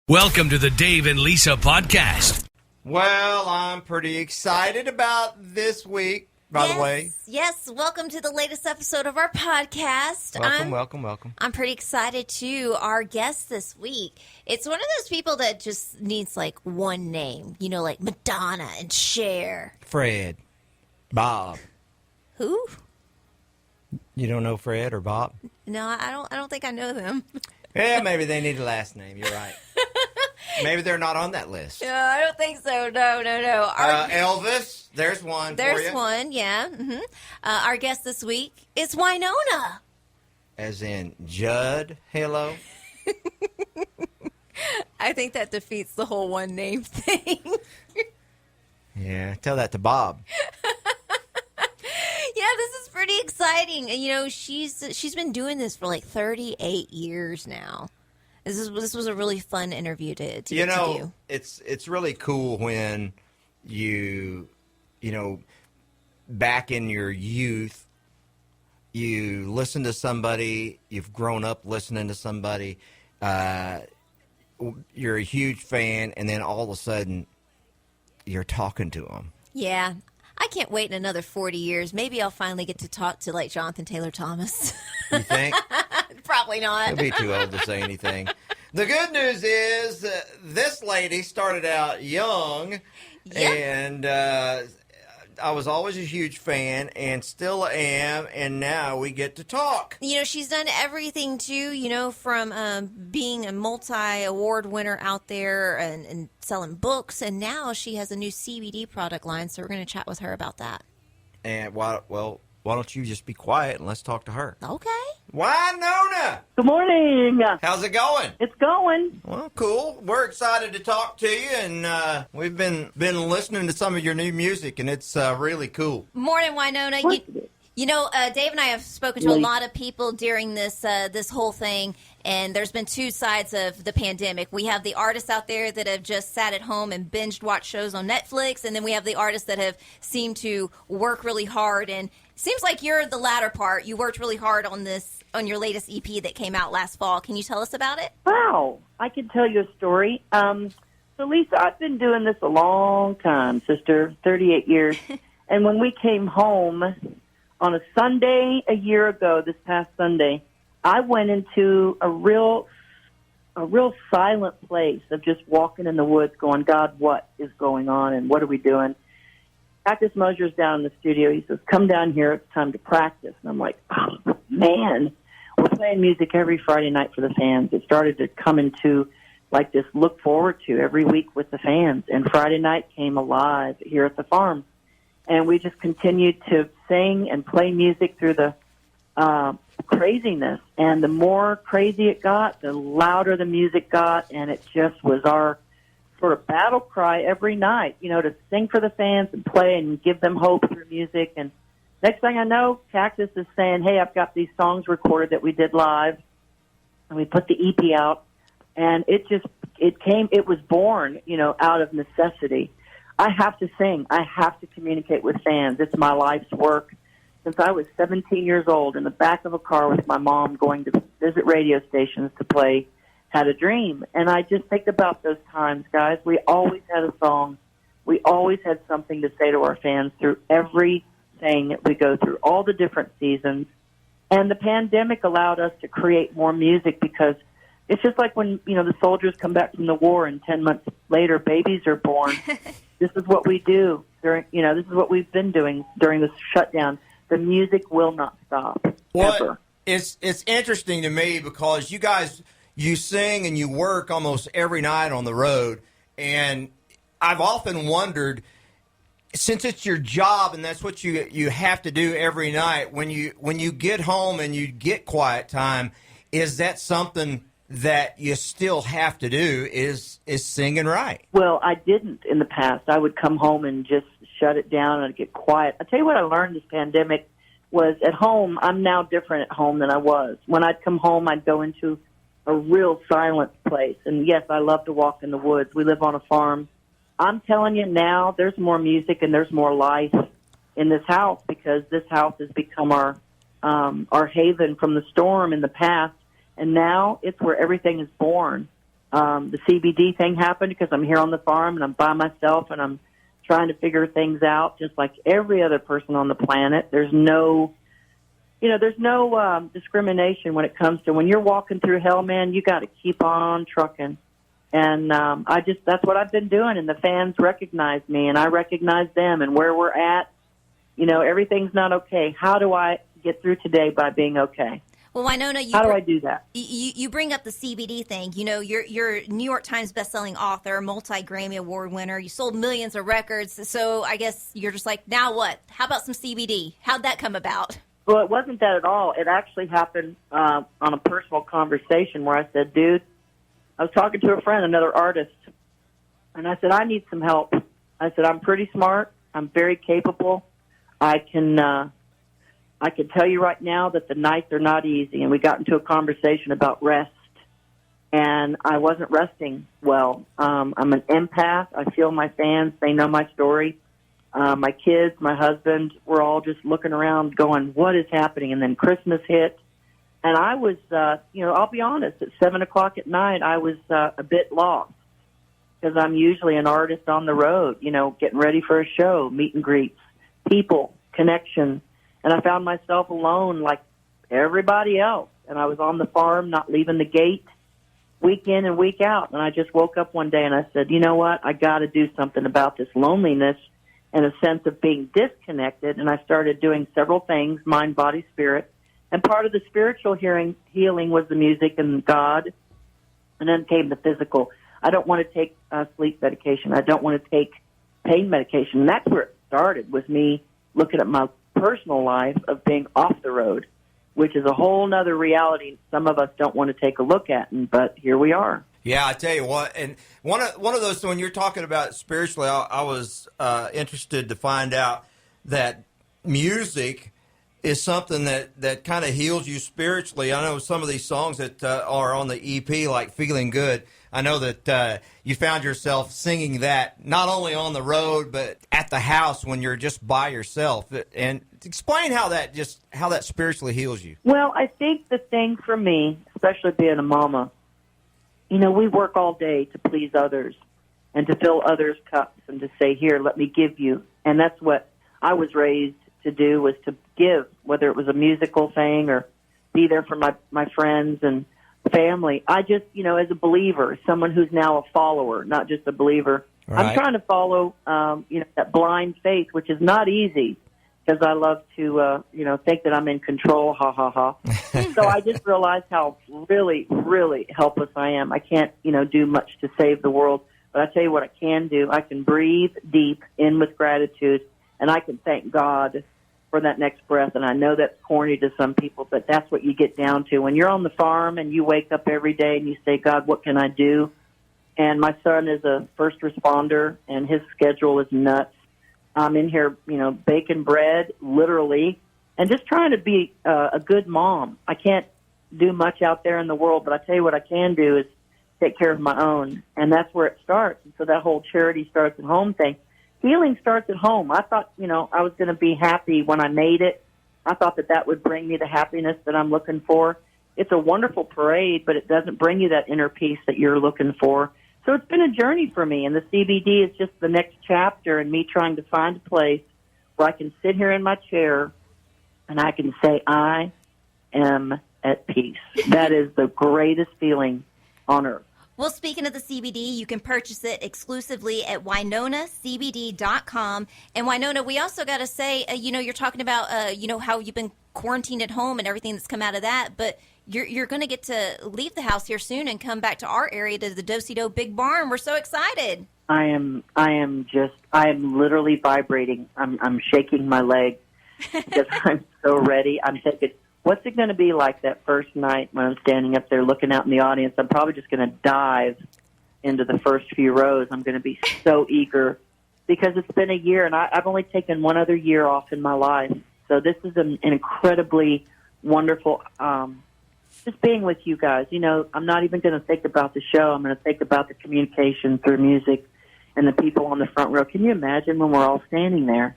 Welcome to the Dave and Lisa podcast. Well, I'm pretty excited about this week, by the way. Yes, welcome to the latest episode of our podcast. Welcome. I'm pretty excited, too. Our guest this week, it's one of those people that just needs, like, one name. You know, like Madonna and Cher. Fred. Bob. Who? You don't know Fred or Bob? No, I don't think I know them. Yeah, maybe they need a last name. You're right. Maybe they're not on that list. No, I don't think so. No. Elvis, there's one for you. There's one, yeah. Mm-hmm. Our guest this week is Wynonna. As in Judd, hello. I think that defeats the whole one name thing. Yeah, tell that to Bob. Yeah, this is pretty exciting. And, you know, she's been doing this for like 38 years now. This was a really fun interview to get to do. It's really cool when you know, back in your youth, you listen to somebody, you've grown up listening to somebody, you're a huge fan, and then all of a sudden you're talking to them. Yeah. I can't wait in another 40 years. Maybe I'll finally get to talk to, like, Jonathan Taylor Thomas. You think? Probably not. He'll be too old to say anything. The good news is this lady started out young, and I was always a huge fan and still am, and now we get to talk. You know, she's done everything, too, you know, from being a multi-award winner out there and selling books, and now she has a new CBD product line, so we're going to chat with her about that. And, why don't you just be quiet and let's talk to her? Okay. Wynonna! Good morning. How's it going? It's going. Well, cool. We're excited to talk to you, and we've been listening to some of your new music, and it's really cool. Morning, Wynonna. You know, Dave and I have spoken to a lot of people during this whole thing, and there's been two sides of the pandemic. We have the artists out there that have just sat at home and binged watched shows on Netflix, and then we have the artists that have seemed to work really hard. And it seems like you're the latter part. You worked really hard on your latest EP that came out last fall. Can you tell us about it? Wow. I can tell you a story. So, Lisa, I've been doing this a long time, sister, 38 years. And when we came home on a Sunday a year ago, this past Sunday, I went into a real silent place of just walking in the woods going, God, what is going on and what are we doing? Cactus Mosier's down in the studio. He says, come down here. It's time to practice. And I'm like, oh, man, we're playing music every Friday night for the fans. It started to come into like this look forward to every week with the fans. And Friday night came alive here at the farm. And we just continued to sing and play music through the craziness. And the more crazy it got, the louder the music got. And it just was our sort of battle cry every night, you know, to sing for the fans and play and give them hope through music. And next thing I know, Cactus is saying, hey, I've got these songs recorded that we did live. And we put the EP out. And it was born, you know, out of necessity. I have to sing. I have to communicate with fans. It's my life's work. Since I was 17 years old, in the back of a car with my mom going to visit radio stations to play Had a Dream. And I just think about those times, guys. We always had a song. We always had something to say to our fans through everything that we go through, all the different seasons. And the pandemic allowed us to create more music because it's just like when, you know, the soldiers come back from the war and 10 months later babies are born. This is what we do this is what we've been doing during this shutdown. The music will not stop. Ever. It's interesting to me because you sing and you work almost every night on the road, and I've often wondered, since it's your job and that's what you have to do every night, when you get home and you get quiet time, is that something that you still have to do is sing and write? Well, I didn't in the past. I would come home and just shut it down and get quiet. I tell you what I learned this pandemic was at home, I'm now different at home than I was. When I'd come home, I'd go into a real silent place. And yes, I love to walk in the woods. We live on a farm. I'm telling you now, there's more music and there's more life in this house because this house has become our haven from the storm in the past. And now it's where everything is born. The CBD thing happened because I'm here on the farm and I'm by myself and I'm trying to figure things out just like every other person on the planet. There's no discrimination when it comes to when you're walking through hell, man, you got to keep on trucking. And that's what I've been doing, and the fans recognize me, and I recognize them, and where we're at, everything's not okay. How do I get through today by being okay? Well, Wynonna, how do I do that? You bring up the CBD thing. You're a New York Times bestselling author, multi-Grammy Award winner. You sold millions of records. So I guess you're just like, now what? How about some CBD? How'd that come about? Well, it wasn't that at all. It actually happened on a personal conversation where I said, dude, I was talking to a friend, another artist, and I said, I need some help. I said, I'm pretty smart. I'm very capable. I can tell you right now that the nights are not easy. And we got into a conversation about rest, and I wasn't resting well. I'm an empath. I feel my fans. They know my story. My kids, my husband, we're all just looking around going, what is happening? And then Christmas hit. And I was, I'll be honest, at 7 o'clock at night, I was a bit lost because I'm usually an artist on the road, getting ready for a show, meet and greets, people, connection. And I found myself alone like everybody else. And I was on the farm, not leaving the gate, week in and week out. And I just woke up one day and I said, you know what? I got to do something about this loneliness and a sense of being disconnected. And I started doing several things, mind, body, spirit. And part of the spiritual healing was the music and God. And then came the physical. I don't want to take sleep medication. I don't want to take pain medication. And that's where it started, was me looking at my personal life of being off the road, which is a whole nother reality some of us don't want to take a look at. But here we are. Yeah, I tell you what, and one of those, when you're talking about spiritually, I was interested to find out that music is something that kind of heals you spiritually. I know some of these songs that are on the EP, like Feeling Good, I know that you found yourself singing that not only on the road, but at the house when you're just by yourself. And explain how that spiritually heals you. Well, I think the thing for me, especially being a mama, we work all day to please others and to fill others' cups and to say, here, let me give you. And that's what I was raised to do, was to give, whether it was a musical thing or be there for my friends and family. I just, as a believer, someone who's now a follower, not just a believer, right. I'm trying to follow, that blind faith, which is not easy because I love to, think that I'm in control, ha, ha, ha. So I just realized how really, really helpless I am. I can't, do much to save the world, but I tell you what I can do. I can breathe deep in with gratitude, and I can thank God for that next breath. And I know that's corny to some people, but that's what you get down to. When you're on the farm and you wake up every day and you say, God, what can I do? And my son is a first responder, and his schedule is nuts. I'm in here, baking bread, literally, and just trying to be a good mom. I can't do much out there in the world, but I tell you what I can do is take care of my own, and that's where it starts. And so that whole charity starts at home thing. Healing starts at home. I thought, I was going to be happy when I made it. I thought that would bring me the happiness that I'm looking for. It's a wonderful parade, but it doesn't bring you that inner peace that you're looking for. So it's been a journey for me, and the CBD is just the next chapter in me trying to find a place where I can sit here in my chair and I can say, I am at peace. That is the greatest feeling on earth. Well, speaking of the CBD, you can purchase it exclusively at WynonnaCBD.com. And Wynonna, we also got to say, you're talking about, how you've been quarantined at home and everything that's come out of that, but you're going to get to leave the house here soon and come back to our area to the Do-Si-Do Big Barn. We're so excited. I am literally vibrating. I'm shaking my leg because I'm so ready. I'm thinking, what's it going to be like that first night when I'm standing up there looking out in the audience? I'm probably just going to dive into the first few rows. I'm going to be so eager because it's been a year, and I've only taken one other year off in my life. So this is an incredibly wonderful, just being with you guys. I'm not even going to think about the show. I'm going to think about the communication through music and the people on the front row. Can you imagine when we're all standing there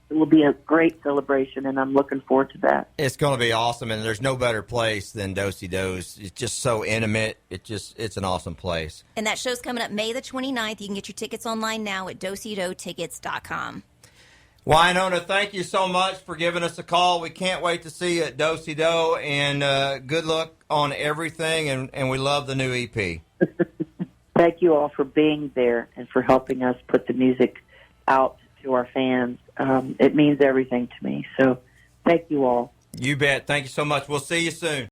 will be a great celebration, and I'm looking forward to that. It's going to be awesome, and there's no better place than Do-Si-Do's. It's just so intimate. It's an awesome place. And that show's coming up May the 29th. You can get your tickets online now at dosidotickets.com. Wynonna, thank you so much for giving us a call. We can't wait to see you at Do-Si-Do, and good luck on everything, and we love the new EP. Thank you all for being there and for helping us put the music out to our fans. It means everything to me. So thank you all. You bet. Thank you so much. We'll see you soon.